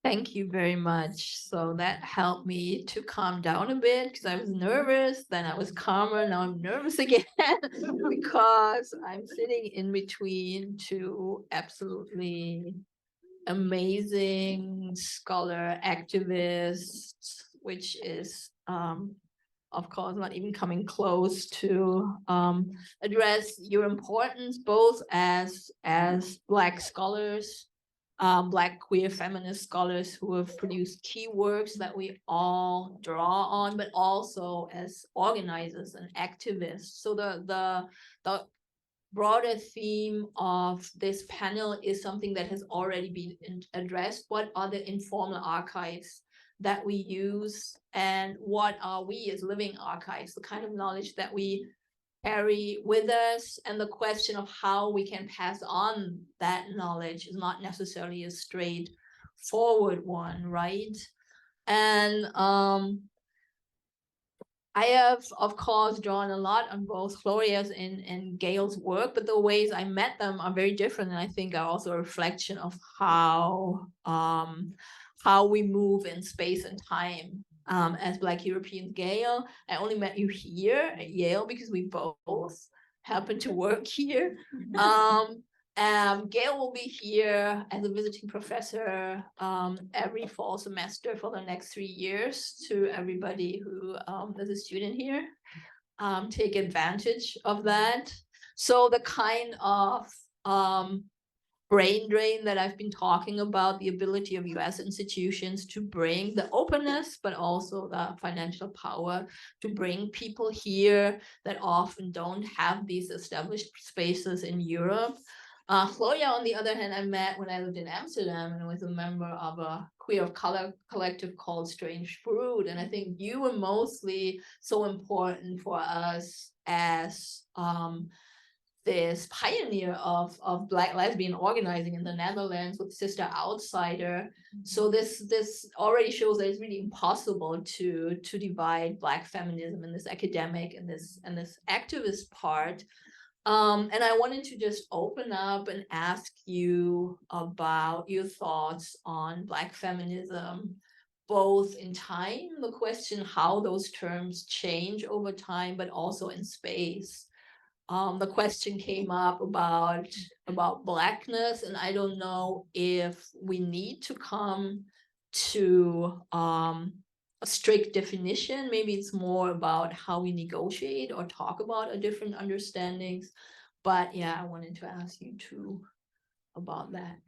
Thank you very much. So that helped me to calm down a bit because I was nervous, then I was calmer, now I'm nervous again because I'm sitting in between two absolutely amazing scholar activists, which is of course not even coming close to address your importance both as Black scholars, Black queer feminist scholars who have produced key works that we all draw on, but also as organizers and activists. So the broader theme of this panel is something that has already been addressed. What are the informal archives that we use, and what are we as living archives, the kind of knowledge that we carry with us, and the question of how we can pass on that knowledge is not necessarily a straightforward one, right? And I have, of course, drawn a lot on both Gloria's and Gail's work, but the ways I met them are very different, and I think are also a reflection of how we move in space and time. As Black Europeans. Gail, I only met you here at Yale because we both happen to work here. Gail will be here as a visiting professor every fall semester for the next 3 years to everybody who is a student here. Take advantage of that. So the kind of brain drain that I've been talking about, the ability of US institutions to bring the openness, but also the financial power to bring people here that often don't have these established spaces in Europe. Gloria, on the other hand, I met when I lived in Amsterdam and was a member of a queer of color collective called Strange Fruit. And I think you were mostly so important for us as this pioneer of Black lesbian organizing in the Netherlands with Sister Outsider. So this already shows that it's really impossible to divide Black feminism in this academic and this activist part. And I wanted to just open up and ask you about your thoughts on Black feminism, both in time, the question how those terms change over time, but also in space. The question came up about Blackness, and I don't know if we need to come to a strict definition. Maybe it's more about how we negotiate or talk about a different understandings. But yeah, I wanted to ask you too about that.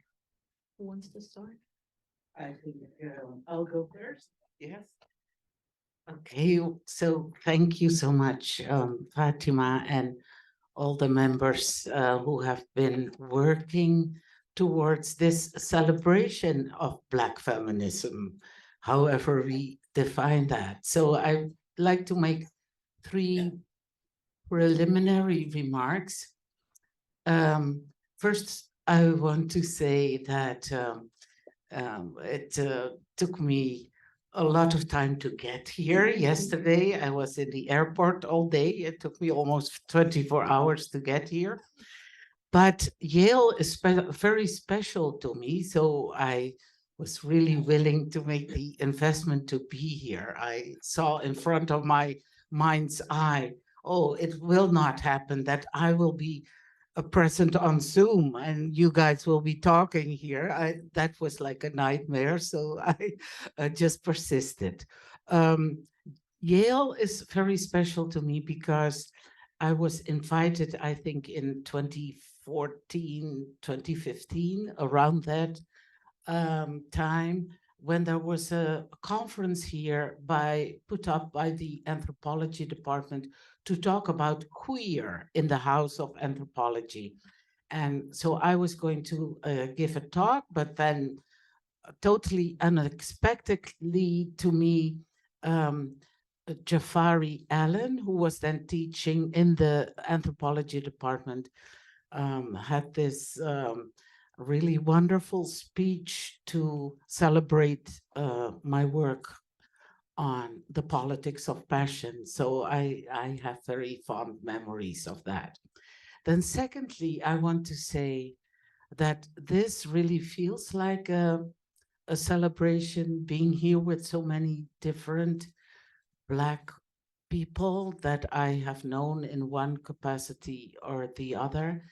Who wants to start? I think I'll go first. Yes. Okay, so thank you so much, Fatima, and all the members who have been working towards this celebration of Black feminism, however we define that. So I'd like to make 3 preliminary remarks. First, I want to say that it took me a lot of time to get here. Yesterday, I was in the airport all day. It took me almost 24 hours to get here. But Yale is very special to me, so I was really willing to make the investment to be here. I saw in front of my mind's eye, oh, it will not happen that I will be present on Zoom and you guys will be talking here. That was like a nightmare, so I just persisted. Yale is very special to me because I was invited, I think, in 2014, 2015, around that time, when there was a conference here put up by the anthropology department to talk about queer in the House of Anthropology. And so I was going to give a talk, but then totally unexpectedly to me, Jafari Allen, who was then teaching in the anthropology department, had this really wonderful speech to celebrate my work on the politics of passion. So I have very fond memories of that. Then secondly, I want to say that this really feels like a a celebration being here with so many different Black people that I have known in one capacity or the other.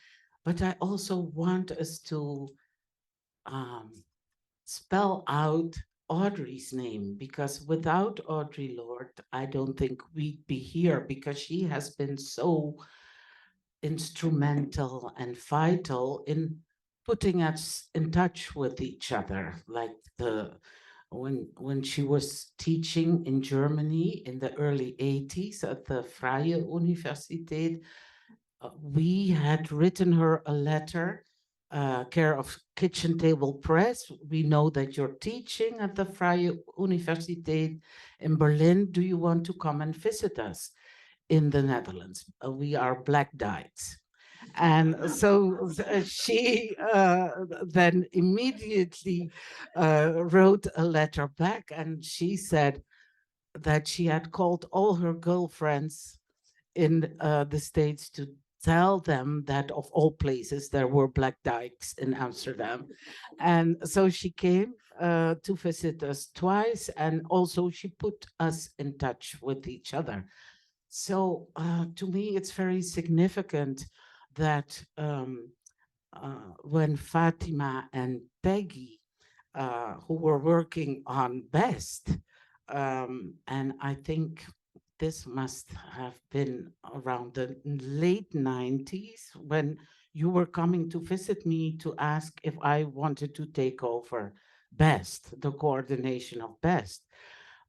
But I also want us to um, spell out Audrey's name, because without Audre Lorde, I don't think we'd be here, because she has been so instrumental and vital in putting us in touch with each other. Like when she was teaching in Germany in the early 80s at the Freie Universität, we had written her a letter, care of Kitchen Table Press. We know that you're teaching at the Freie Universität in Berlin. Do you want to come and visit us in the Netherlands? We are Black Dykes. And so she then immediately wrote a letter back, and she said that she had called all her girlfriends in the States to tell them that of all places there were Black Dykes in Amsterdam. And so she came to visit us twice, and also she put us in touch with each other. So to me, it's very significant that when Fatima and Peggy, who were working on BEST, and I think this must have been around the late 90s, when you were coming to visit me to ask if I wanted to take over BEST, the coordination of BEST.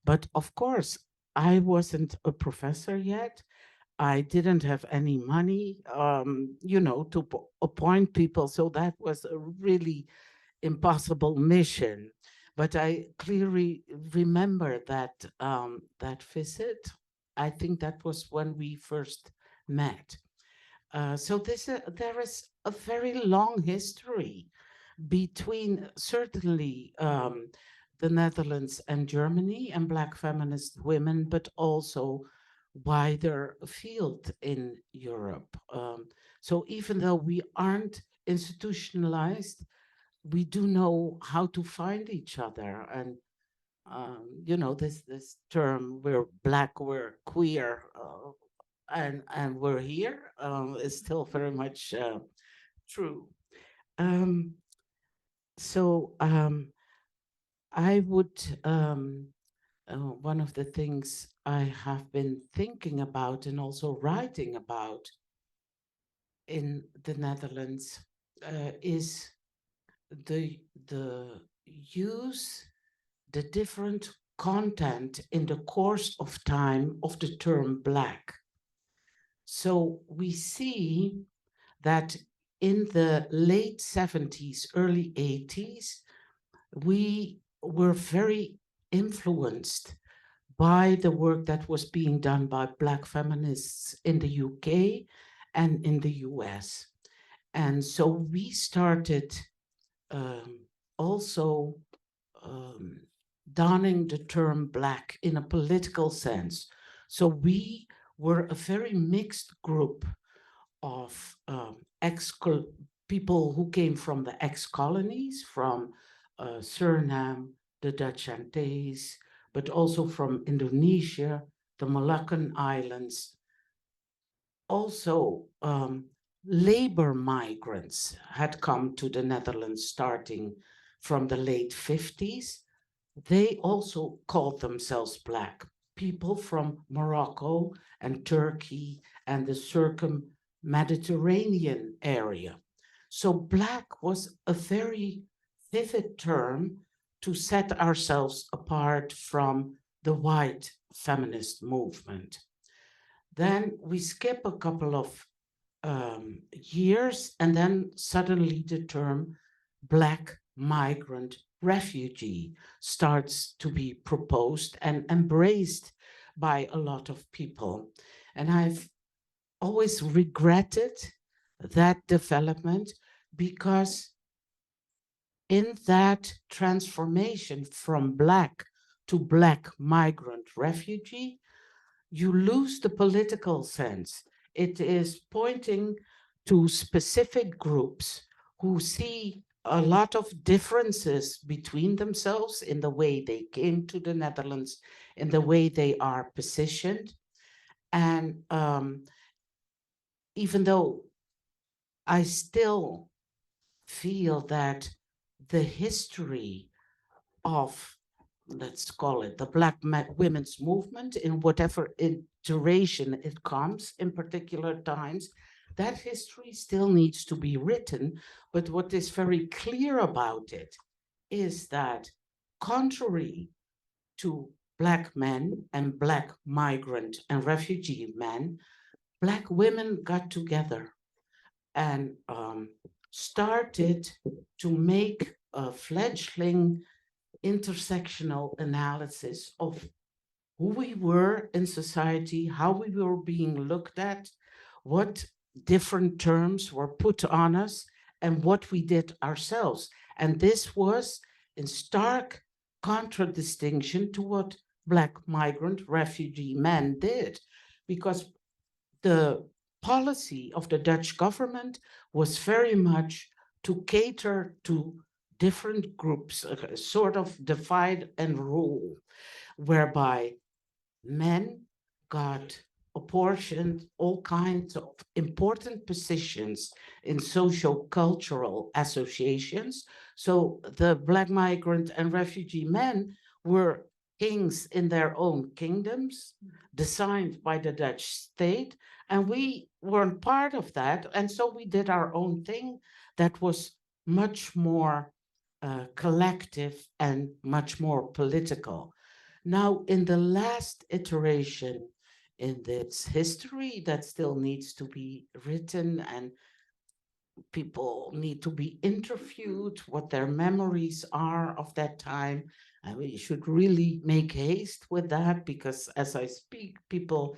But of course, I wasn't a professor yet. I didn't have any money, to appoint people. So that was a really impossible mission. But I clearly remember that visit. I think that was when we first met. So there is a very long history between certainly the Netherlands and Germany and Black feminist women, but also wider field in Europe. So even though we aren't institutionalized, we do know how to find each other. And this term, we're Black, we're queer, and we're here, is still very much true. So I would, one of the things I have been thinking about and also writing about in the Netherlands is the use, the different content in the course of time of the term Black. So we see that in the late 70s, early 80s, we were very influenced by the work that was being done by Black feminists in the UK and in the US. And so we started also donning the term Black in a political sense. So we were a very mixed group of people who came from the ex-colonies, from Suriname, the Dutch Antilles, but also from Indonesia, the Moluccan Islands. Also, labor migrants had come to the Netherlands starting from the late 50s. They also called themselves Black. People from Morocco and Turkey and the circum-Mediterranean area. So Black was a very vivid term to set ourselves apart from the white feminist movement. Then we skip a couple of years, and then suddenly the term Black migrant refugee starts to be proposed and embraced by a lot of people. And I've always regretted that development, because in that transformation from Black to Black migrant refugee, you lose the political sense. It is pointing to specific groups who see a lot of differences between themselves in the way they came to the Netherlands, in the way they are positioned. And even though I still feel that the history of, let's call it the Black women's movement, in whatever iteration it comes in particular times, that history still needs to be written. But what is very clear about it is that, contrary to Black men and Black migrant and refugee men, Black women got together and started to make a fledgling intersectional analysis of who we were in society, how we were being looked at, what different terms were put on us, and what we did ourselves. And this was in stark contradistinction to what Black migrant refugee men did, because the policy of the Dutch government was very much to cater to different groups, sort of divide and rule, whereby men got apportioned all kinds of important positions in social cultural associations. So the Black migrant and refugee men were kings in their own kingdoms, designed by the Dutch state, and we weren't part of that. And so we did our own thing that was much more collective and much more political. Now, in the last iteration in this history that still needs to be written, and people need to be interviewed, what their memories are of that time, and we should really make haste with that, because as I speak, people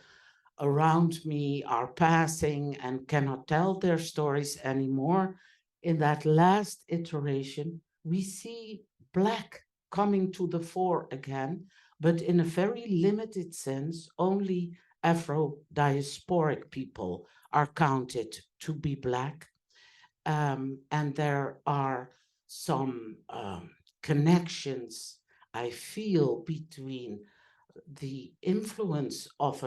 around me are passing and cannot tell their stories anymore. In that last iteration, we see Black coming to the fore again, but in a very limited sense. Only Afro-diasporic people are counted to be Black. And there are some connections, I feel, between the influence of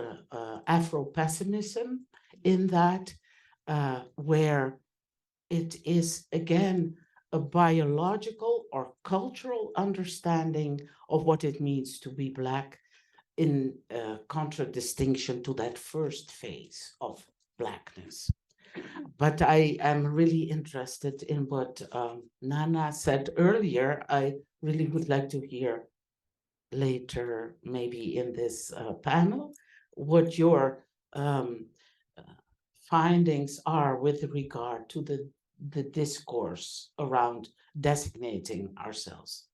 Afro-pessimism in that, where it is again a biological or cultural understanding of what it means to be Black, in contradistinction to that first phase of Blackness. But I am really interested in what Nana said earlier. I really would like to hear later, maybe in this panel, what your findings are with regard to the discourse around designating ourselves.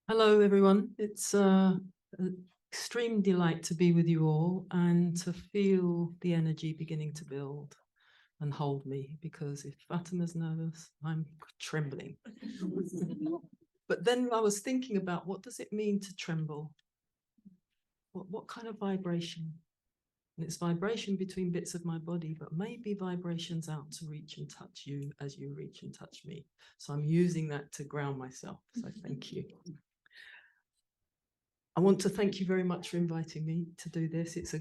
Hello, everyone. It's an extreme delight to be with you all and to feel the energy beginning to build and hold me, because if Fatima's nervous, I'm trembling. But then I was thinking about, what does it mean to tremble? What kind of vibration? And it's vibration between bits of my body, but maybe vibrations out to reach and touch you as you reach and touch me. So I'm using that to ground myself. So thank you. I want to thank you very much for inviting me to do this. It's a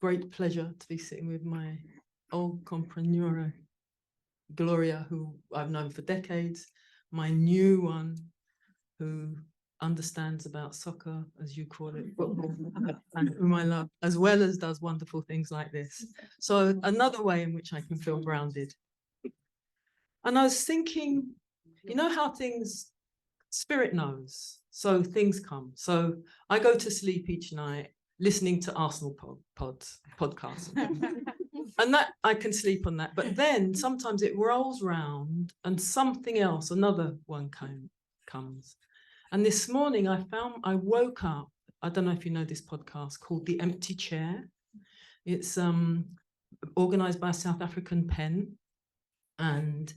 great pleasure to be sitting with my old compreneur, Gloria, who I've known for decades, my new one, who understands about soccer, as you call it, football, and whom I love, as well as does wonderful things like this. So another way in which I can feel grounded. And I was thinking, you know how things, spirit knows, so things come. So I go to sleep each night listening to Arsenal podcasts. And that I can sleep on that. But then sometimes it rolls round and something else, another one comes. And this morning I woke up, I don't know if you know this podcast called The Empty Chair. It's organized by a South African pen. And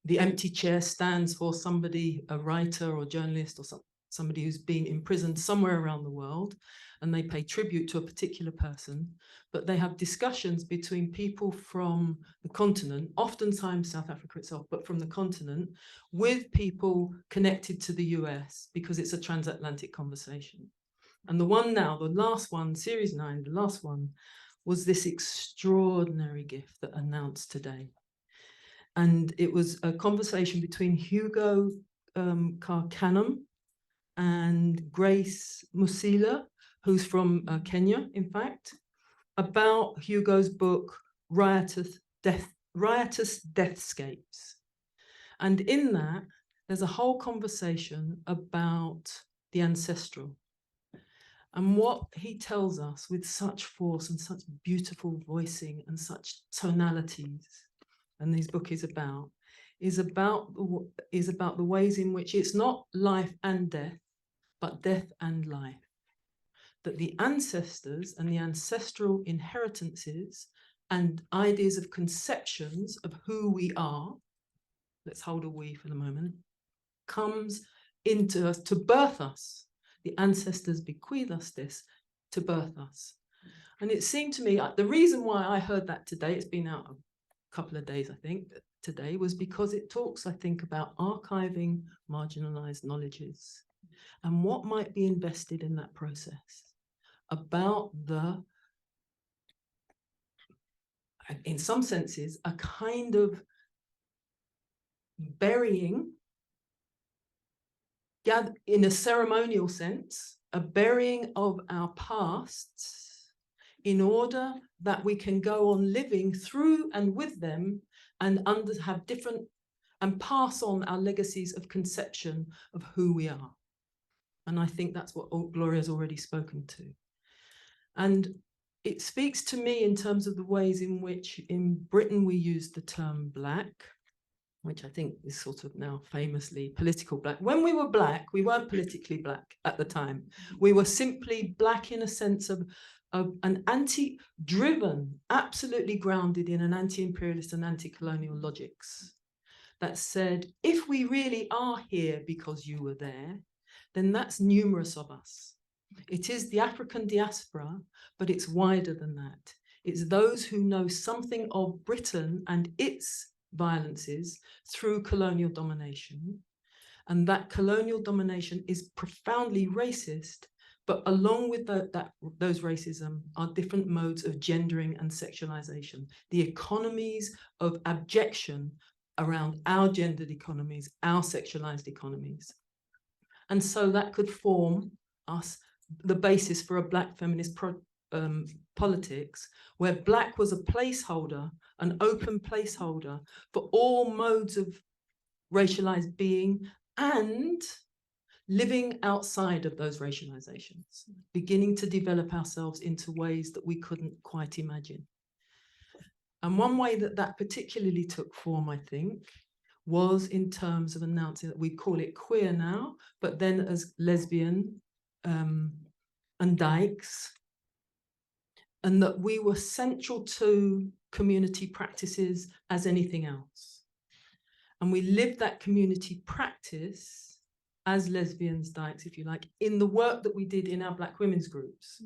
The Empty Chair stands for somebody, a writer or journalist or somebody who's been imprisoned somewhere around the world, and they pay tribute to a particular person, but they have discussions between people from the continent, oftentimes South Africa itself, but from the continent, with people connected to the US, because it's a transatlantic conversation. And the one now, the last one, series 9, the last one, was this extraordinary gift that announced today. And it was a conversation between Hugo Karkanam and Grace Musila, who's from Kenya, in fact, about Hugo's book, Riotous Deathscapes. And in that, there's a whole conversation about the ancestral. And what he tells us with such force and such beautiful voicing and such tonalities, and his book is about the ways in which it's not life and death, but death and life. That the ancestors and the ancestral inheritances and ideas of conceptions of who we are, let's hold a we for the moment, comes into us to birth us. The ancestors bequeath us this to birth us. And it seemed to me, the reason why I heard that today, it's been out a couple of days, I think, today, was because it talks, I think, about archiving marginalized knowledges and what might be invested in that process, about the, in some senses, a kind of burying, in a ceremonial sense, a burying of our pasts in order that we can go on living through and with them and have different, and pass on our legacies of conception of who we are. And I think that's what Gloria's already spoken to. And it speaks to me in terms of the ways in which in Britain we use the term Black, which I think is sort of now famously political Black. When we were Black, we weren't politically Black at the time. We were simply Black in a sense of an anti-driven, absolutely grounded in an anti-imperialist and anti-colonial logics that said, if we really are here because you were there, then that's numerous of us. It is the African diaspora, but it's wider than that. It's those who know something of Britain and its violences through colonial domination. And that colonial domination is profoundly racist, but along with those racism are different modes of gendering and sexualization. The economies of abjection around our gendered economies, our sexualized economies. And so that could form us the basis for a Black feminist politics, where Black was a placeholder, an open placeholder for all modes of racialized being and living outside of those racializations, beginning to develop ourselves into ways that we couldn't quite imagine. And one way that that particularly took form, I think, was in terms of announcing that we call it queer now, but then as lesbian and dykes, and that we were central to community practices as anything else. And we lived that community practice as lesbians, dykes, if you like, in the work that we did in our Black women's groups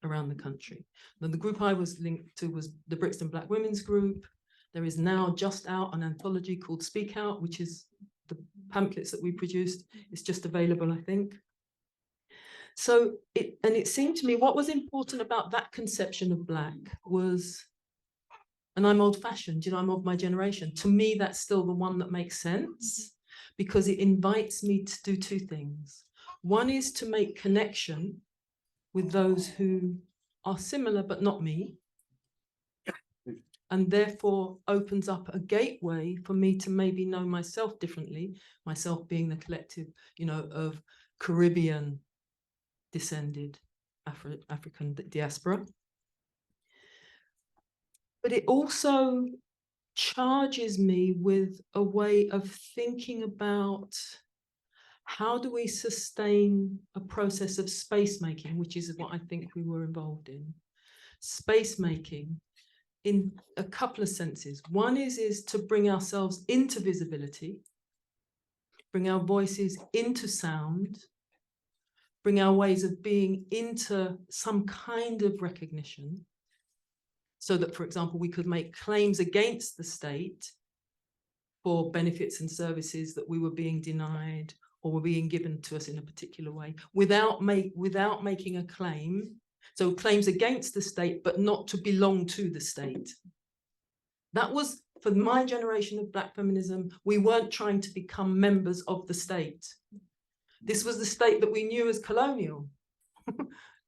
around the country. Then the group I was linked to was the Brixton Black Women's Group. There is now just out an anthology called Speak Out, which is the pamphlets that we produced. It's just available, I think. So it seemed to me what was important about that conception of Black was, and I'm old-fashioned, you know, I'm of my generation. To me, that's still the one that makes sense because it invites me to do two things. One is to make connection with those who are similar but not me, and therefore opens up a gateway for me to maybe know myself differently, myself being the collective, you know, of Caribbean descended African diaspora. But it also charges me with a way of thinking about how do we sustain a process of space making, which is what I think we were involved in. Space making in a couple of senses. One is to bring ourselves into visibility, bring our voices into sound, bring our ways of being into some kind of recognition, so that, for example, we could make claims against the state for benefits and services that we were being denied or were being given to us in a particular way, without making a claim. So claims against the state, but not to belong to the state. That was, for my generation of Black feminism, we weren't trying to become members of the state. This was the state that we knew as colonial,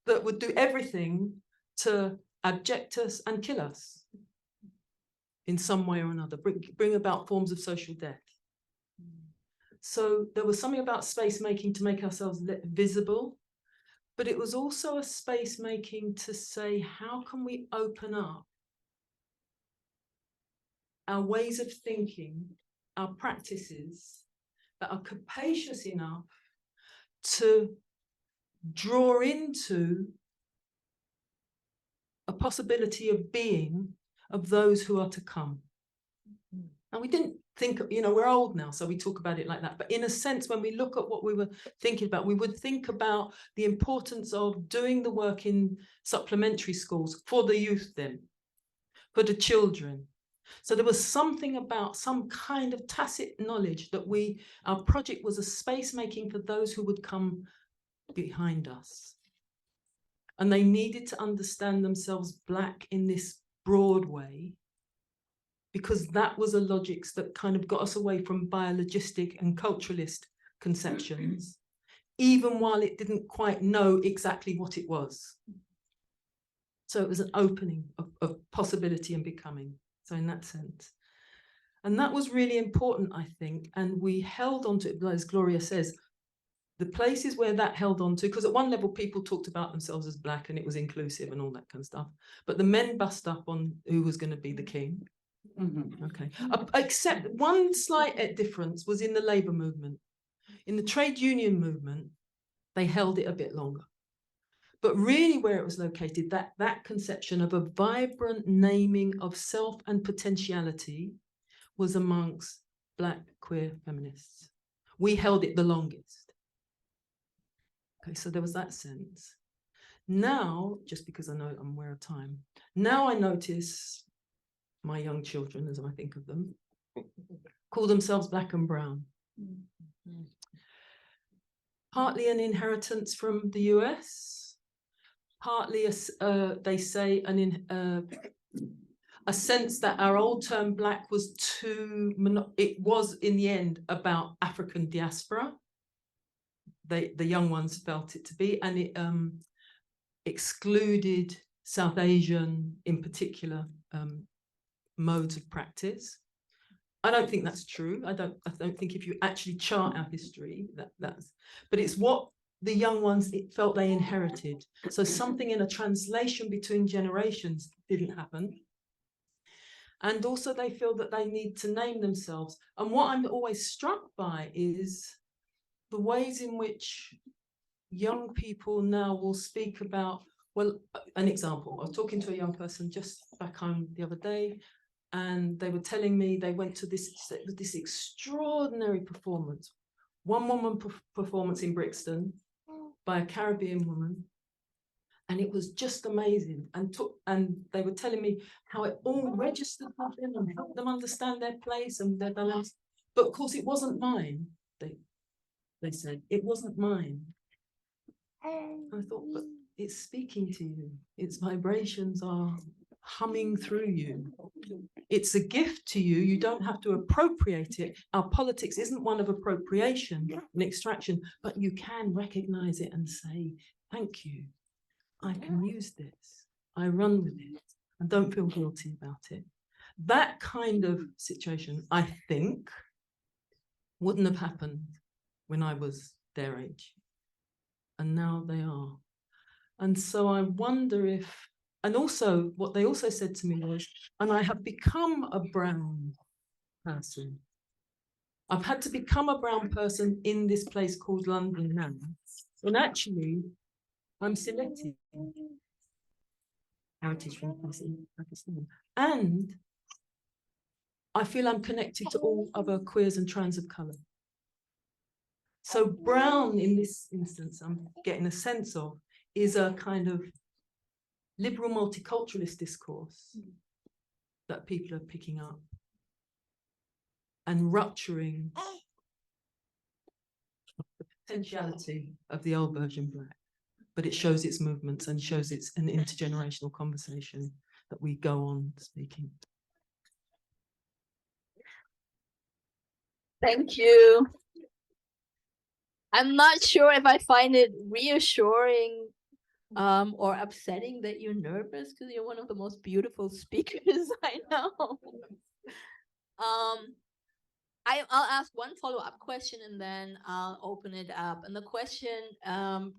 that would do everything to abject us and kill us in some way or another, bring about forms of social death. So there was something about space making to make ourselves visible, but it was also a space making to say, how can we open up our ways of thinking, our practices that are capacious enough to draw into a possibility of being of those who are to come. And we didn't think, we're old now, so we talk about it like that. But in a sense, when we look at what we were thinking about, we would think about the importance of doing the work in supplementary schools for the youth then, for the children. So there was something about some kind of tacit knowledge that our project was a space making for those who would come behind us. And they needed to understand themselves Black in this broad way, because that was a logic that kind of got us away from biologistic and culturalist conceptions, even while it didn't quite know exactly what it was. So it was an opening of possibility and becoming. So in that sense. And that was really important, I think. And we held on to it, as Gloria says, the places where that held on to, because at one level people talked about themselves as Black and it was inclusive and all that kind of stuff. But the men bust up on who was going to be the king. Mm-hmm. Okay. Except one slight difference was in the labor movement. In the trade union movement, they held it a bit longer. But really where it was located, that conception of a vibrant naming of self and potentiality was amongst Black queer feminists. We held it the longest. Okay, so there was that sense. Now, just because I know I'm aware of time, now I notice my young children, as I think of them, call themselves Black and brown. Mm-hmm. Partly an inheritance from the US, partly, they say, a sense that our old term Black was it was in the end about African diaspora. The young ones felt it to be, and it excluded South Asian, in particular, modes of practice. I don't think that's true. I don't think if you actually chart our history, that's, but it's what the young ones felt they inherited. So something in a translation between generations didn't happen. And also they feel that they need to name themselves. And what I'm always struck by is the ways in which young people now will speak about, well, an example, I was talking to a young person just back home the other day, and they were telling me they went to this extraordinary performance, one-woman performance in Brixton by a Caribbean woman, and it was just amazing. And they were telling me how it all registered with them and helped them understand their place and their balance. But of course, it wasn't mine. They said it wasn't mine. I thought, but it's speaking to you. Its vibrations are humming through you. It's a gift to you. You don't have to appropriate it. Our politics isn't one of appropriation and extraction, but you can recognize it and say, thank you. I can use this. I run with it and don't feel guilty about it. That kind of situation, I think, wouldn't have happened when I was their age. And now they are. And so I wonder if, and also what they also said to me was, and I have become a brown person. I've had to become a brown person in this place called London now. And actually, I'm selected. Heritage from Pakistan. And I feel I'm connected to all other queers and trans of colour. So brown, in this instance, I'm getting a sense of, is a kind of liberal multiculturalist discourse that people are picking up and rupturing the potentiality of the old version Black. But it shows its movements and shows it's an intergenerational conversation that we go on speaking. Thank you. I'm not sure if I find it reassuring or upsetting that you're nervous, because you're one of the most beautiful speakers I know. I'll ask one follow-up question and then I'll open it up. And the question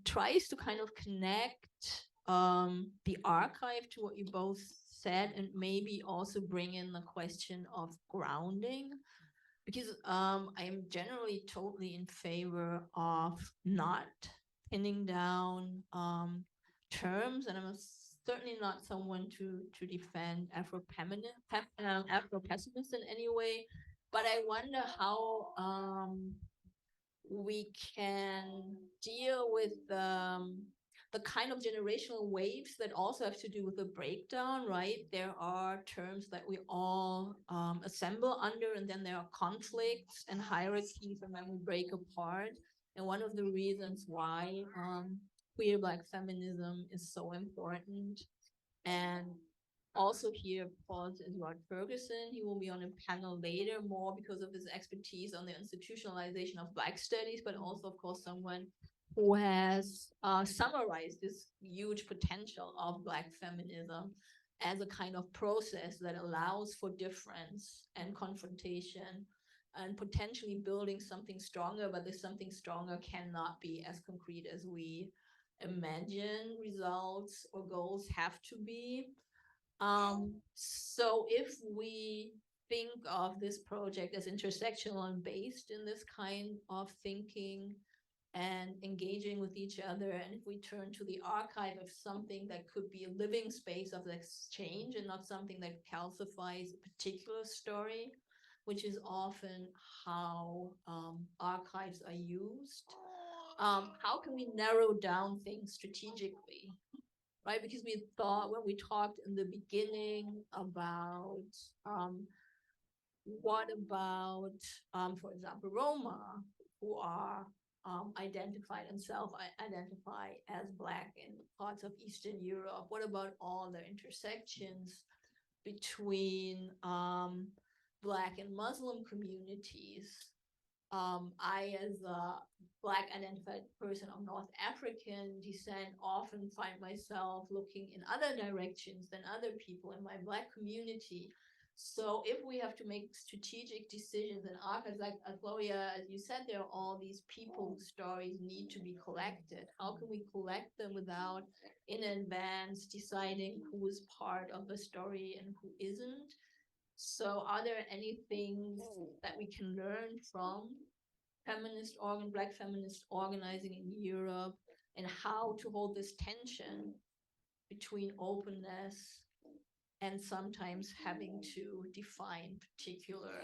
tries to kind of connect the archive to what you both said, and maybe also bring in the question of grounding. Because I'm generally totally in favor of not pinning down terms, and I'm certainly not someone to defend Afro-pessimists in any way. But I wonder how we can deal with the kind of generational waves that also have to do with the breakdown, right? There are terms that we all assemble under, and then there are conflicts and hierarchies, and then we break apart. And one of the reasons why queer Black feminism is so important. And also here, Paul is Rod Ferguson. He will be on a panel later, more because of his expertise on the institutionalization of Black studies, but also, of course, someone who has summarized this huge potential of Black feminism as a kind of process that allows for difference and confrontation and potentially building something stronger, but this something stronger cannot be as concrete as we imagine results or goals have to be. So if we think of this project as intersectional and based in this kind of thinking and engaging with each other, and if we turn to the archive of something that could be a living space of exchange and not something that calcifies a particular story, which is often how archives are used, how can we narrow down things strategically? Right, because we thought when we talked in the beginning about what about, for example, Roma, who are identified and self-identify as Black in parts of Eastern Europe? What about all the intersections between Black and Muslim communities? I, as a Black identified person of North African descent, often find myself looking in other directions than other people in my Black community. So if we have to make strategic decisions in archives, like Gloria, as you said, there are all these people whose stories need to be collected. How can we collect them without, in advance, deciding who is part of the story and who isn't? So are there any things that we can learn from Black feminist organizing in Europe, and how to hold this tension between openness and sometimes having to define particular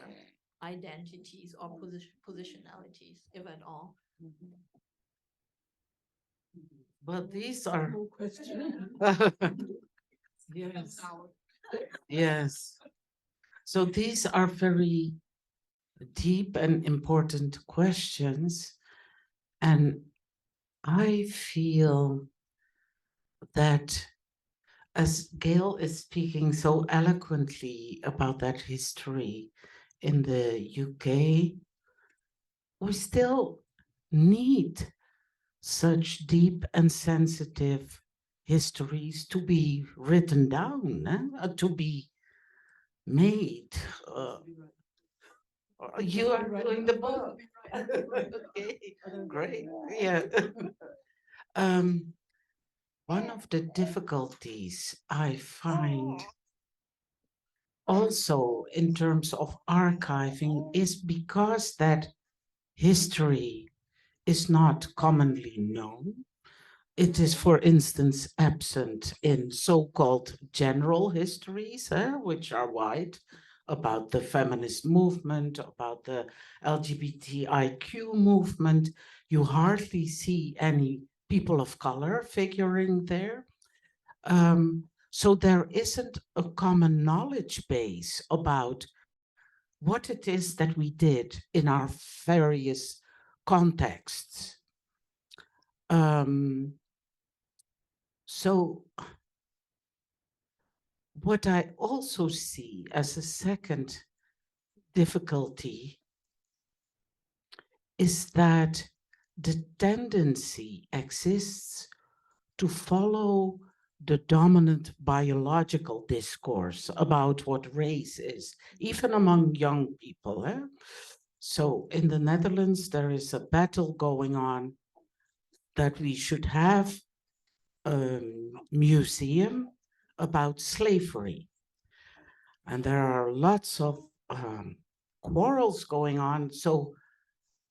identities or positionalities, if at all? But these are yes. Yes. So these are very deep and important questions. And I feel that as Gail is speaking so eloquently about that history in the UK, we still need such deep and sensitive histories to be written down, to be made. You are doing the book. Okay, great. Yeah. One of the difficulties I find also in terms of archiving is because that history is not commonly known. It is, for instance, absent in so-called general histories, which are wide about the feminist movement, about the LGBTIQ movement. You hardly see any people of color figuring there. So there isn't a common knowledge base about what it is that we did in our various contexts. So what I also see as a second difficulty is that the tendency exists to follow the dominant biological discourse about what race is, even among young people. So in the Netherlands, there is a battle going on that we should have a museum about slavery. And there are lots of quarrels going on. So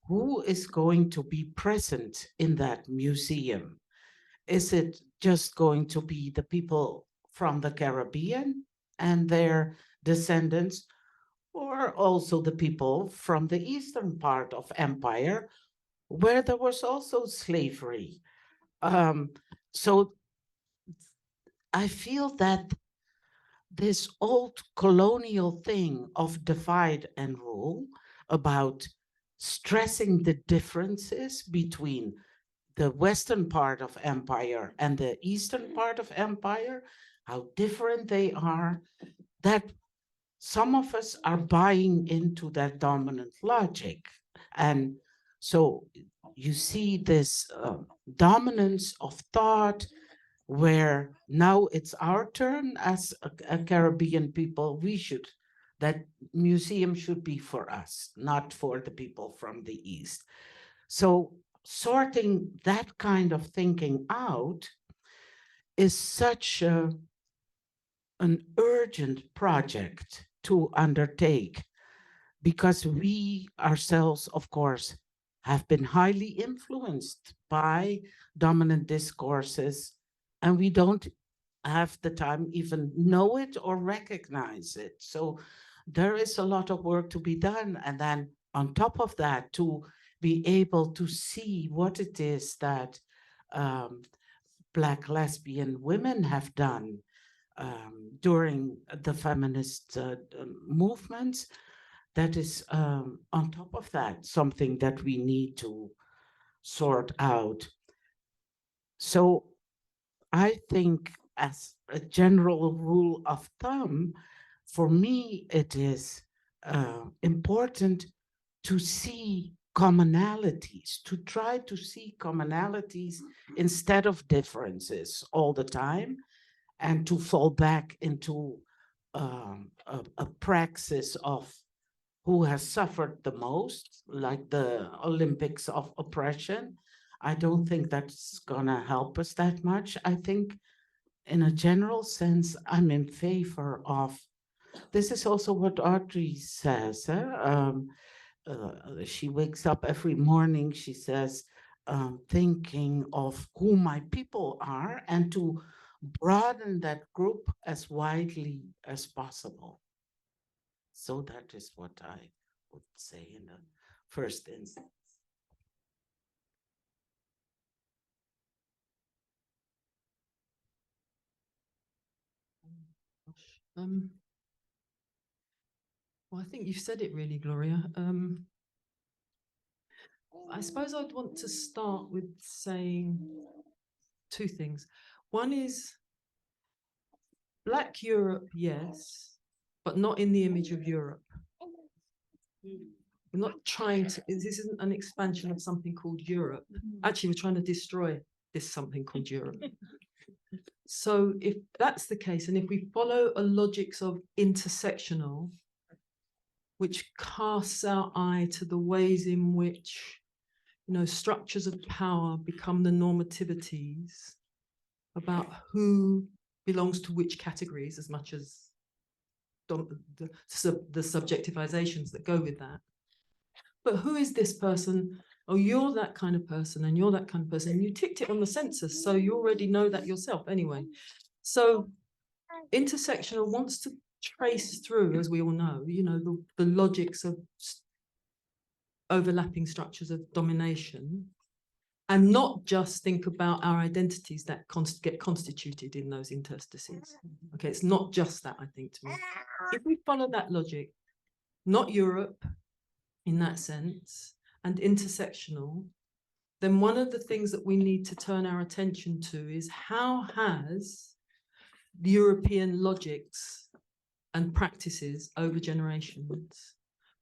who is going to be present in that museum? Is it just going to be the people from the Caribbean and their descendants, or also the people from the eastern part of empire, where there was also slavery? So I feel that this old colonial thing of divide and rule, about stressing the differences between the western part of empire and the eastern part of empire, how different they are, that some of us are buying into that dominant logic. And so you see this dominance of thought, where now it's our turn as a Caribbean people. That museum should be for us, not for the people from the East. So sorting that kind of thinking out is such an urgent project to undertake, because we ourselves, of course, have been highly influenced by dominant discourses, and we don't have the time even know it or recognize it. So there is a lot of work to be done. And then on top of that, to be able to see what it is that Black lesbian women have done during the feminist movements, that is on top of that, something that we need to sort out. So I think, as a general rule of thumb, for me, it is important to see commonalities, to try to see commonalities instead of differences all the time, and to fall back into a praxis of who has suffered the most, like the Olympics of oppression. I don't think that's gonna help us that much. I think in a general sense, I'm in favor of, this is also what Audre says. She wakes up every morning, she says, thinking of who my people are and to broaden that group as widely as possible. So that is what I would say in the first instance. Well, I think you've said it really, Gloria. I suppose I'd want to start with saying two things. One is Black Europe, yes, but not in the image of Europe. We're not trying to, this isn't an expansion of something called Europe. Actually, we're trying to destroy this something called Europe. So if that's the case, and if we follow a logics of intersectional, which casts our eye to the ways in which, you know, structures of power become the normativities about who belongs to which categories, as much as the subjectivizations that go with that. But who is this person? Oh, you're that kind of person, and you're that kind of person. And you ticked it on the census, so you already know that yourself anyway. So intersectional wants to trace through, as we all know, you know, the logics of overlapping structures of domination, and not just think about our identities that get constituted in those interstices. Okay, it's not just that, I think, to me. If we follow that logic, not Europe in that sense, and intersectional, then one of the things that we need to turn our attention to is how has the European logics and practices over generations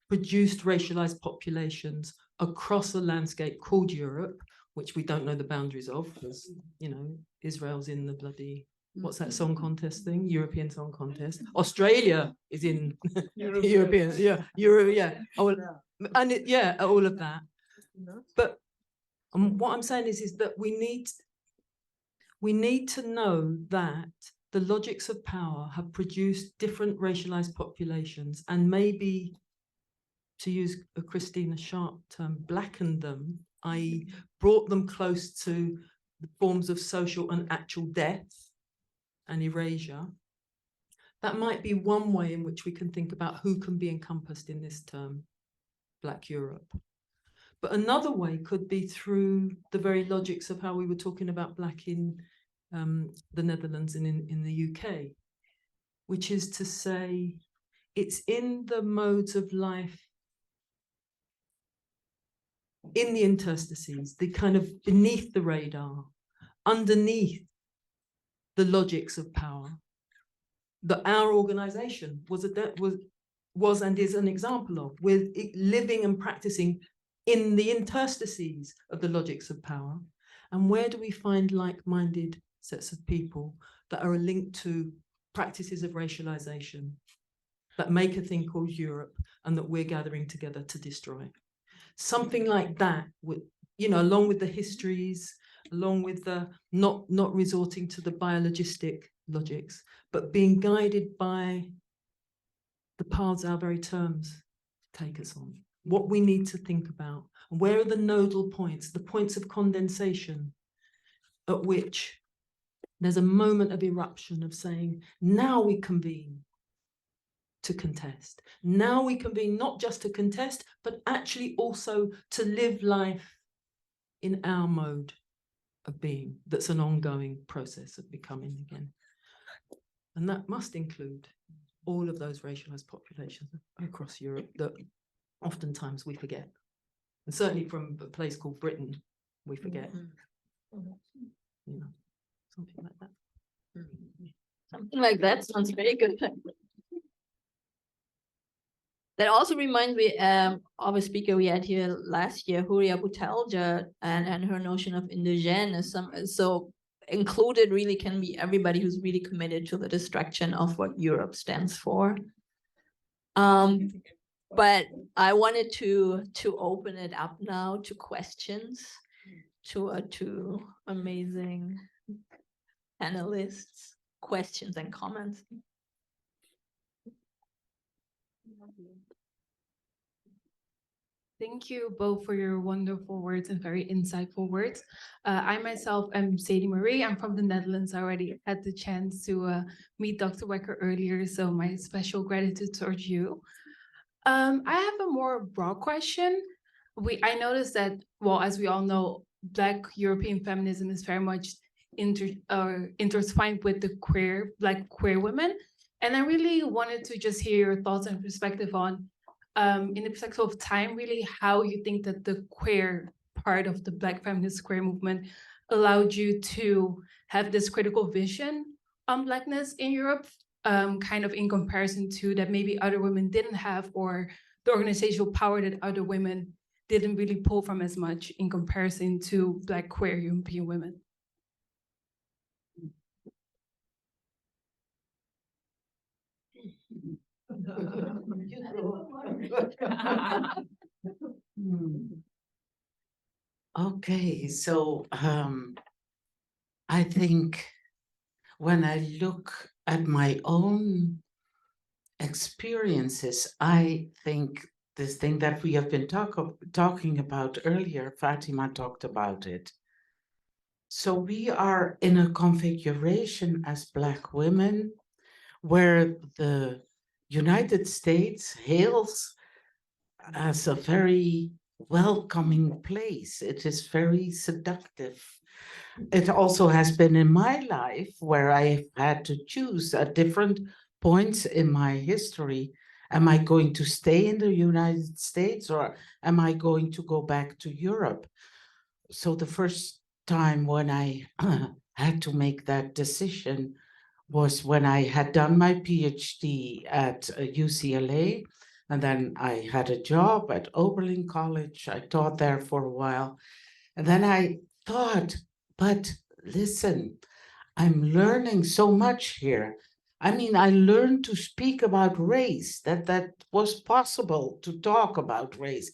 produced racialized populations across a landscape called Europe, which we don't know the boundaries of, because, you know, Israel's in the bloody, what's that song contest thing? European Song Contest. Australia is in European, yeah, and all of that. But what I'm saying is that we need to know that the logics of power have produced different racialized populations, and maybe, to use a Christina Sharp term, blackened them, i.e. brought them close to the forms of social and actual death and erasure. That might be one way in which we can think about who can be encompassed in this term, Black Europe. But another way could be through the very logics of how we were talking about Black in the Netherlands and in the UK, which is to say, it's in the modes of life in the interstices, the kind of beneath the radar, underneath the logics of power, that our organization was and is an example of, with living and practicing in the interstices of the logics of power. And where do we find like-minded sets of people that are linked to practices of racialization that make a thing called Europe and that we're gathering together to destroy? Something like that, with, you know, along with the histories, along with the not resorting to the biologistic logics, but being guided by the paths our very terms take us on. What we need to think about, and where are the nodal points, the points of condensation at which there's a moment of eruption of saying, now we convene to contest. Now we convene not just to contest, but actually also to live life in our mode of being. That's an ongoing process of becoming again. And that must include all of those racialized populations across Europe that oftentimes we forget. And certainly from a place called Britain, we forget. You know, something like that. Something like that sounds very good. That also reminds me of a speaker we had here last year, Gloria Wekker, and her notion of indigenism. So included really can be everybody who's really committed to the destruction of what Europe stands for. But I wanted to open it up now to questions to our two amazing panelists, questions and comments. Thank you both for your wonderful words and very insightful words. I myself am Sadie Marie. I'm from the Netherlands. I already had the chance to meet Dr. Wekker earlier, so my special gratitude towards you. I have a more broad question. I noticed that, well, as we all know, Black European feminism is very much intertwined with the Black queer women. And I really wanted to just hear your thoughts and perspective on, in the perspective of time, really how you think that the queer part of the Black feminist queer movement allowed you to have this critical vision on Blackness in Europe, kind of in comparison to that maybe other women didn't have, or the organizational power that other women didn't really pull from as much in comparison to Black queer European women. Okay, so I think when I look at my own experiences, I think this thing that we have been talking about earlier, Fatima talked about it. So we are in a configuration as Black women where the United States hails as a very welcoming place. It is very seductive. It also has been in my life where I've had to choose at different points in my history. Am I going to stay in the United States or am I going to go back to Europe? So the first time when I had to make that decision was when I had done my PhD at UCLA, and then I had a job at Oberlin College. I taught there for a while. And then I thought, but listen, I'm learning so much here. I mean, I learned to speak about race, that was possible to talk about race.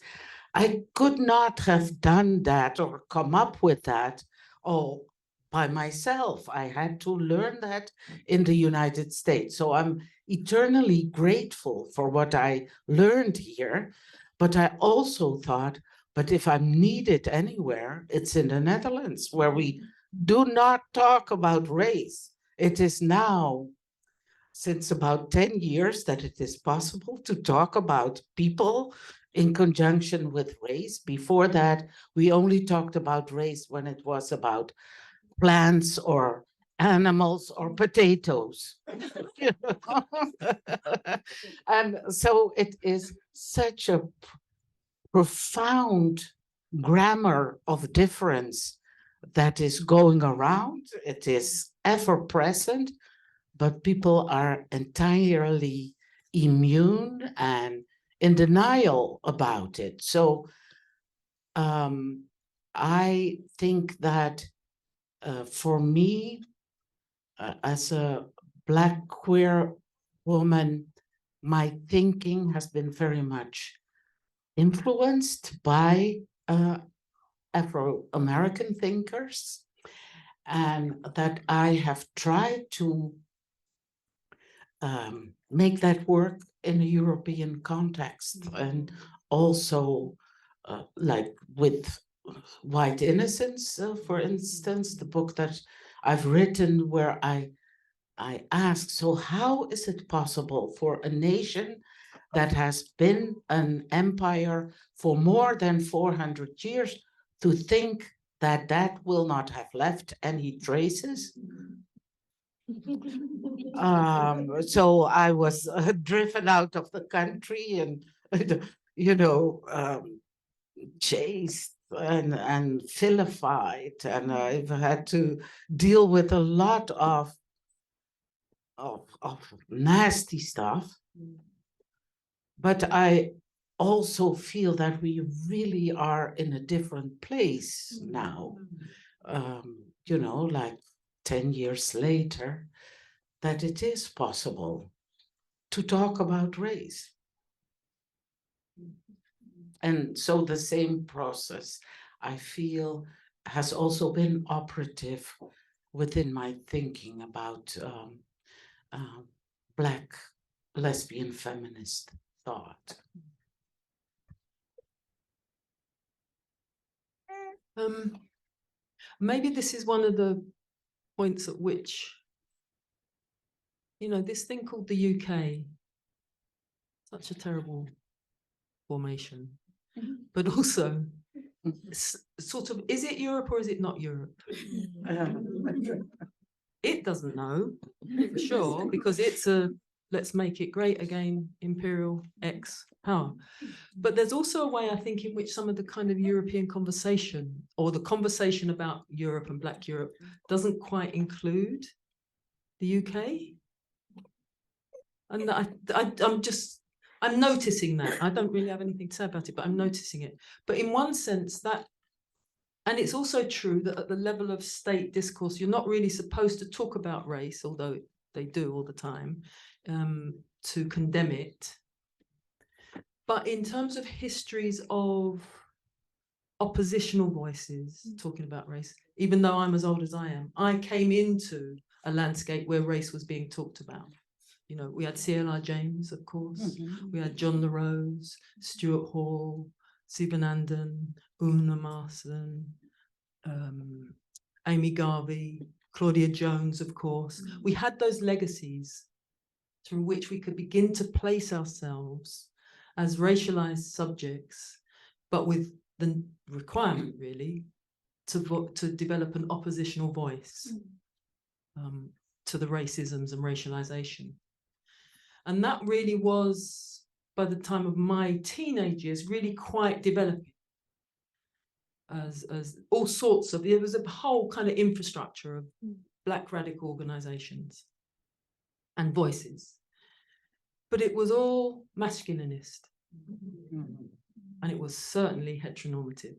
I could not have done that or come up with that all by myself. I had to learn that in the United States. So I'm eternally grateful for what I learned here. But I also thought, but if I'm needed anywhere, it's in the Netherlands, where we do not talk about race. It is now, since about 10 years, that it is possible to talk about people in conjunction with race. Before that, we only talked about race when it was about plants or animals or potatoes. And so it is such a profound grammar of difference that is going around. It is ever present, but people are entirely immune and in denial about it. So I think that for me, as a Black queer woman, my thinking has been very much influenced by Afro-American thinkers, and that I have tried to make that work in a European context, and also like with White Innocence, for instance, the book that I've written where I ask, so how is it possible for a nation that has been an empire for more than 400 years to think that that will not have left any traces? So I was driven out of the country and, chased and vilified, and I've had to deal with a lot of nasty stuff. But I also feel that we really are in a different place now, like 10 years later, that it is possible to talk about race. And so the same process, I feel, has also been operative within my thinking about Black lesbian feminist thought. Maybe this is one of the points at which, this thing called the UK, such a terrible formation, but also sort of, is it Europe or is it not Europe? It doesn't know for sure, because it's a let's make it great again, imperial X power. But there's also a way, I think, in which some of the kind of European conversation, or the conversation about Europe and Black Europe, doesn't quite include the UK. And I'm noticing that. I don't really have anything to say about it, but I'm noticing it. But in one sense, that, and it's also true that at the level of state discourse, you're not really supposed to talk about race, although they do all the time, to condemn it. But in terms of histories of oppositional voices talking about race, even though I'm as old as I am, I came into a landscape where race was being talked about. We had C.L.R. James, of course. We had John La Rose, Stuart Hall, Sivanandan, Una Marsden, Amy Garvey, Claudia Jones, of course. We had those legacies through which we could begin to place ourselves as racialized subjects, but with the requirement really to develop an oppositional voice to the racisms and racialization. And that really was, by the time of my teenage years, really quite developing. As all sorts of, there was a whole kind of infrastructure of Black radical organizations and voices. But it was all masculinist. And it was certainly heteronormative.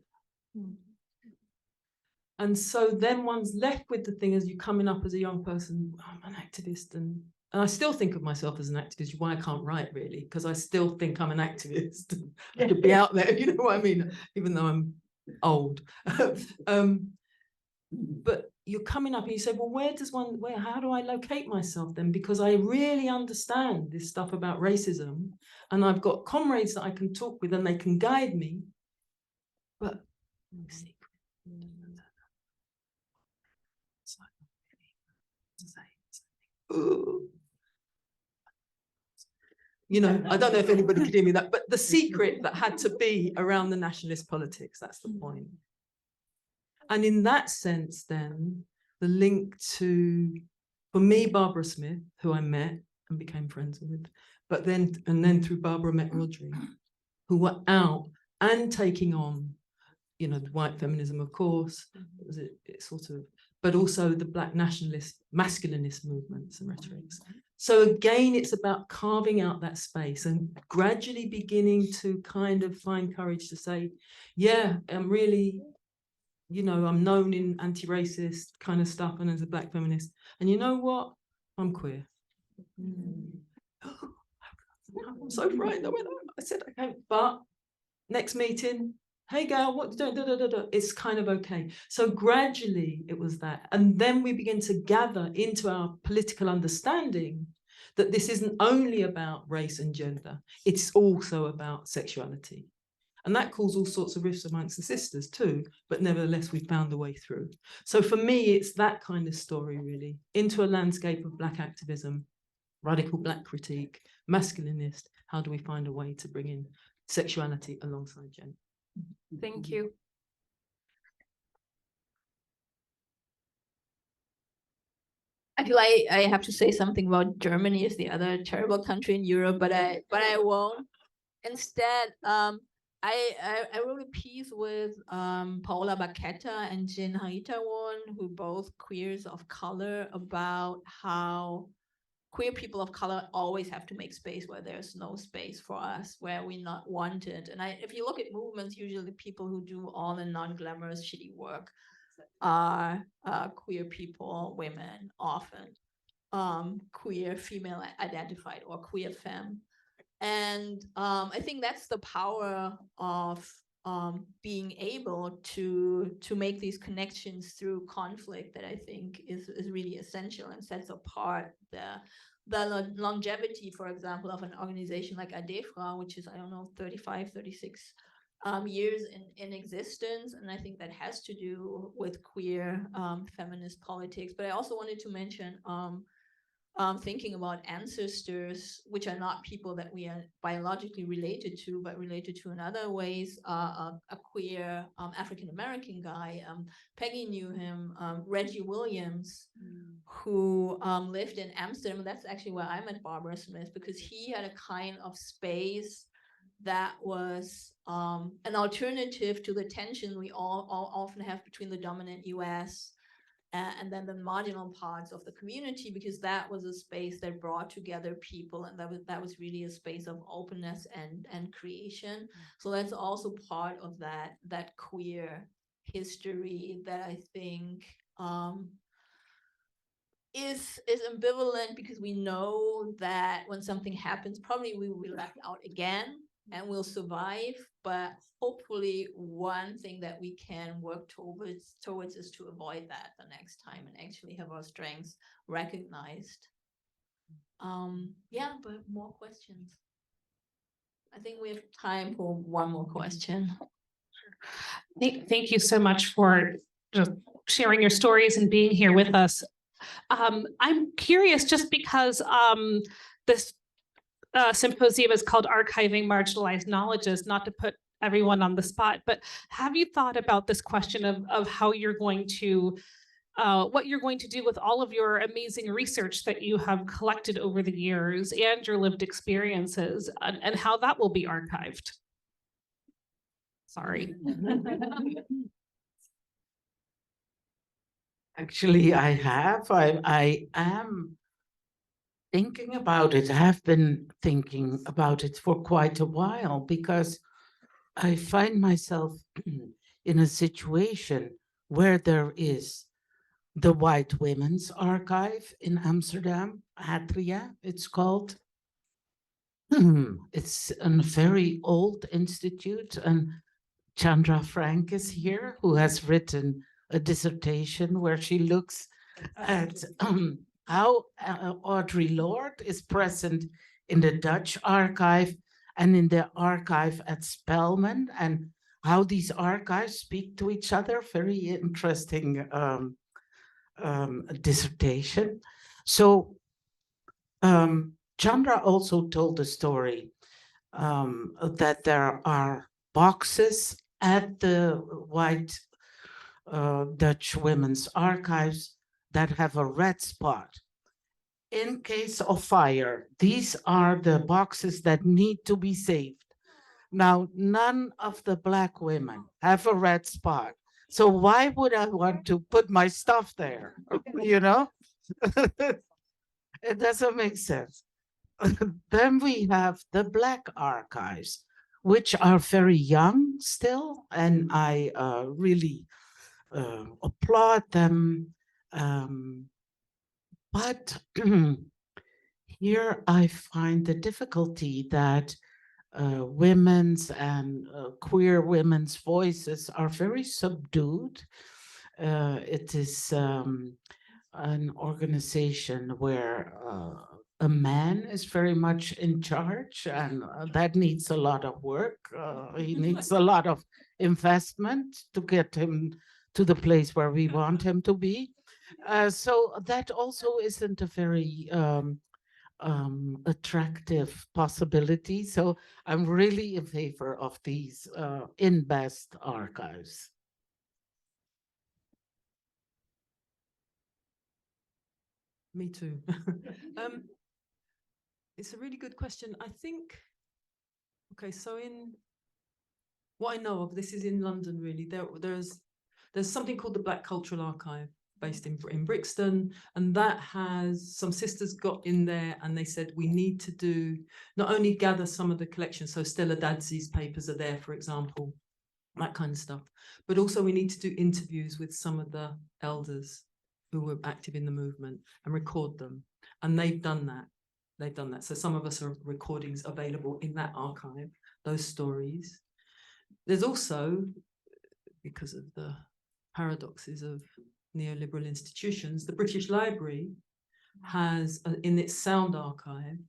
And so then one's left with the thing as you're coming up as a young person, I'm an activist, and I still think of myself as an activist. Why I can't write, really, because I still think I'm an activist. I could be out there, you know what I mean, even though I'm old. But you're coming up and you say, well, how do I locate myself then? Because I really understand this stuff about racism, and I've got comrades that I can talk with and they can guide me, but you know, I don't know if anybody could hear me that, but the secret that had to be around the nationalist politics, that's the point. And in that sense, then, the link to, for me, Barbara Smith, who I met and became friends with, but then through Barbara met Audre, who were out and taking on, you know, the white feminism, of course, but also the Black nationalist, masculinist movements and rhetorics. So again, it's about carving out that space and gradually beginning to kind of find courage to say, yeah, I'm really, you know, I'm known in anti-racist kind of stuff and as a Black feminist. And you know what? I'm queer. I'm so frightened. I said, okay, but next meeting, hey, Gail, what? It's kind of okay. So gradually it was that. And then we begin to gather into our political understanding that this isn't only about race and gender, it's also about sexuality. And that caused all sorts of rifts amongst the sisters too, but nevertheless, we found a way through. So for me, it's that kind of story, really, into a landscape of Black activism, radical Black critique, masculinist, how do we find a way to bring in sexuality alongside gender? Thank you. I feel like I have to say something about Germany is the other terrible country in Europe, but I won't. Instead, I wrote a piece with Paola Bacchetta and Jin Haitawan, who both queers of color, about how queer people of color always have to make space where there's no space for us, where we're not wanted. And if you look at movements, usually people who do all the non-glamorous shitty work are queer people, women, often queer, female identified, or queer femme. And I think that's the power of being able to make these connections through conflict that I think is really essential and sets apart the longevity, for example, of an organization like ADEFRA, which is, I don't know, 35, 36 years in existence. And I think that has to do with queer feminist politics. But I also wanted to mention thinking about ancestors, which are not people that we are biologically related to, but related to in other ways. A queer African-American guy, Peggy knew him, Reggie Williams, who lived in Amsterdam. And that's actually where I met Barbara Smith, because he had a kind of space that was an alternative to the tension we all often have between the dominant US and then the marginal parts of the community, because that was a space that brought together people, and that was really a space of openness and creation. So that's also part of that queer history that I think is ambivalent, because we know that when something happens, probably we will be left out again and we'll survive, but hopefully one thing that we can work towards is to avoid that the next time and actually have our strengths recognized. Yeah, but more questions. I think we have time for one more question. Thank you so much for just sharing your stories and being here with us. I'm curious, just because this symposium is called Archiving Marginalized Knowledges, not to put everyone on the spot, but have you thought about this question of how you're going to, what you're going to do with all of your amazing research that you have collected over the years and your lived experiences, and how that will be archived? Sorry. Actually, I am thinking about it. I have been thinking about it for quite a while, because I find myself in a situation where there is the White Women's Archive in Amsterdam, Atria, it's called. It's a very old institute, and Chandra Frank is here, who has written a dissertation where she looks at how Audre Lorde is present in the Dutch archive and in the archive at Spelman, and how these archives speak to each other. Very interesting dissertation. So Chandra also told the story that there are boxes at the White Dutch Women's Archives that have a red spot. In case of fire, these are the boxes that need to be saved. Now, none of the Black women have a red spot. So why would I want to put my stuff there? You know? It doesn't make sense. Then we have the Black archives, which are very young still, and I really applaud them. But here I find the difficulty that women's and queer women's voices are very subdued. It is an organization where a man is very much in charge, and that needs a lot of work. He needs a lot of investment to get him to the place where we want him to be. So that also isn't a very attractive possibility. So I'm really in favor of these InBEST archives. Me too. It's a really good question. I think, okay, so in what I know of, this is in London really, there's something called the Black Cultural Archive based in Brixton, and that has, some sisters got in there and they said we need to do, not only gather some of the collections, so Stella Dadzi's papers are there, for example, that kind of stuff, but also we need to do interviews with some of the elders who were active in the movement and record them. And they've done that. They've done that. So some of us are recordings available in that archive, those stories. There's also, because of the paradoxes of neoliberal institutions, the British Library has in its sound archive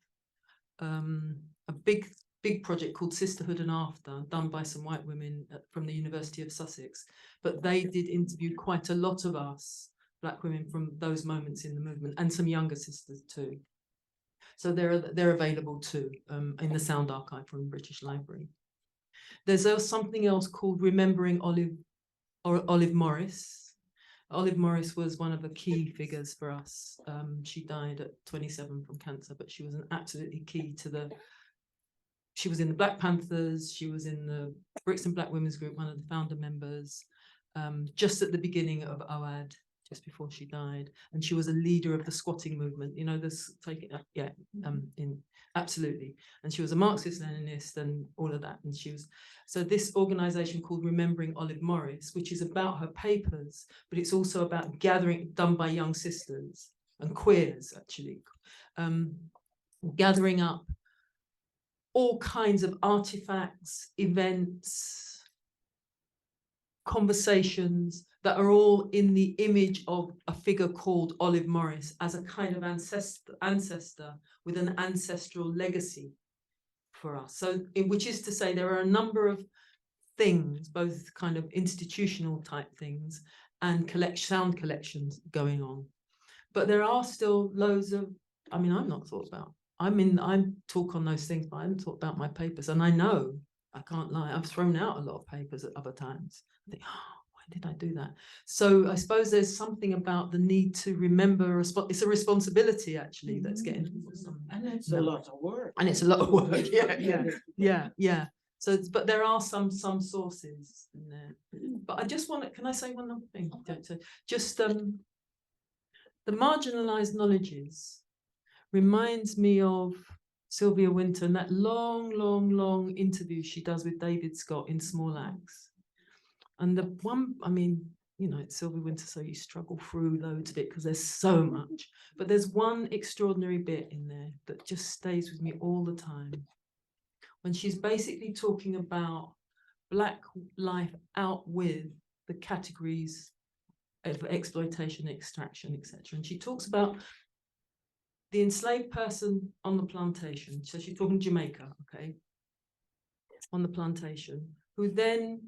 a big project called Sisterhood and After, done by some white women from the University of Sussex. But they did interview quite a lot of us, Black women from those moments in the movement, and some younger sisters too. So they're available too in the sound archive from the British Library. There's something else called Remembering Olive Morris. Olive Morris was one of the key figures for us. She died at 27 from cancer, but she was an absolutely key to she was in the Black Panthers, she was in the Brixton Black Women's Group, one of the founder members, just at the beginning of OAD, just before she died. And she was a leader of the squatting movement, you know, this taking up, yeah, absolutely. And she was a Marxist-Leninist and all of that. And she was, so this organization called Remembering Olive Morris, which is about her papers, but it's also about gathering, done by young sisters and queers actually, gathering up all kinds of artifacts, events, conversations that are all in the image of a figure called Olive Morris as a kind of ancestor with an ancestral legacy for us. So, which is to say, there are a number of things, both kind of institutional type things and sound collections going on. But there are still loads of, I mean, I've not thought about I talk on those things, but I haven't talked about my papers. And I know, I can't lie, I've thrown out a lot of papers at other times. I think, oh, why did I do that? So I suppose there's something about the need to remember, it's a responsibility actually that's getting towards something. And it's a lot of work. And it's a lot of work, yeah. So, but there are some sources in there. But I just want to, can I say one other thing? Just the marginalized knowledges reminds me of Sylvia Wynter and that long interview she does with David Scott in Small Axe. And the one, I mean, you know, it's Sylvia Wynter, so you struggle through loads of it because there's so much. But there's one extraordinary bit in there that just stays with me all the time. When she's basically talking about Black life out with the categories of exploitation, extraction, etc. And she talks about the enslaved person on the plantation. So she's talking Jamaica, okay, on the plantation, who then,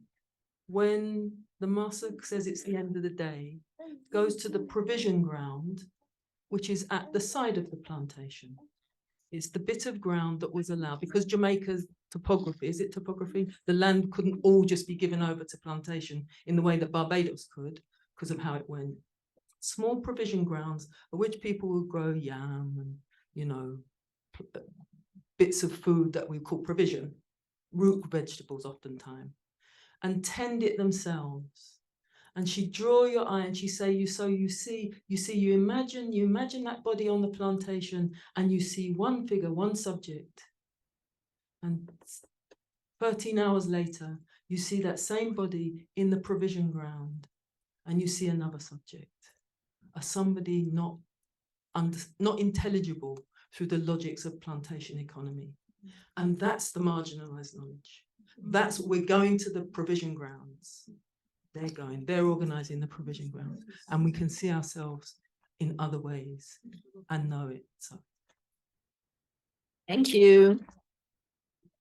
when the master says it's the end of the day, goes to the provision ground, which is at the side of the plantation. It's the bit of ground that was allowed, because Jamaica's topography, is it topography? The land couldn't all just be given over to plantation in the way that Barbados could, because of how it went. Small provision grounds, of which people would grow yam and, you know, bits of food that we call provision, root vegetables oftentimes, and tend it themselves. And she'd draw your eye and she'd say, you imagine that body on the plantation and you see one figure, one subject. And 13 hours later, you see that same body in the provision ground and you see another subject, somebody not intelligible through the logics of plantation economy. And that's the marginalized knowledge. That's what we're going to the provision grounds. They're organizing the provision grounds, and we can see ourselves in other ways and know it. So Thank you.